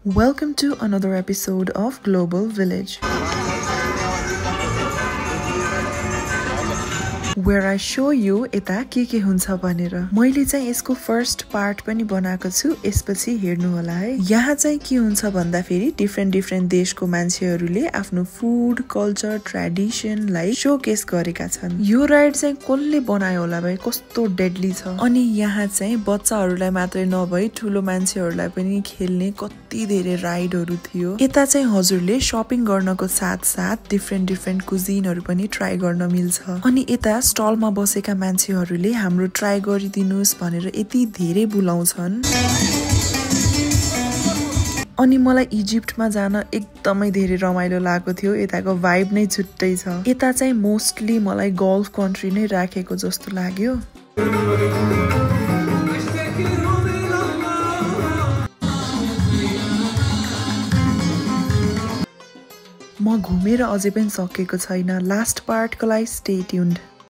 Welcome to another episode of Global Village, where I show you यता के हुन्छ भनेर। मैले चाहिँ यसको फर्स्ट पार्ट पनि बनाएको छु, यसपछि हेर्नु होला है। यहाँ चाहिँ के हुन्छ भन्दा फेरि डिफ्रेन्ट देशको मान्छेहरूले आफ्नो फुड, कल्चर, ट्रेडिसनलाई शोकेस गरेका छन्। यो राइड चाहिँ कसले बनायो होला भाइ, कस्तो डेडली छ। अनि यहाँ चाहिँ बच्चाहरूलाई मात्रै नभई ठुलो मान्छेहरूलाई पनि खेल्ने कति धेरै राइडहरू थियो। यता चाहिँ हजुरले शपिङ गर्नको साथ डिफ्रेन्ट कुजिनहरू पनि ट्राई गर्न मिल्छ। अनि यता स्टलमा बसेका मान्छेहरूले हाम्रो ट्राई गरिदिनुस् भनेर यति धेरै बुलाउँछन्। अनि मलाई इजिप्टमा जान एकदमै धेरै रमाइलो लागेको थियो। यताको भाइब नै छुट्टै छ। यता चाहिँ मोस्टली मलाई गल्फ कन्ट्री नै राखेको जस्तो लाग्यो। म घुमेर अझै पनि सकेको छैन। लास्ट पार्टको लागि स्टे ट्युन्ड।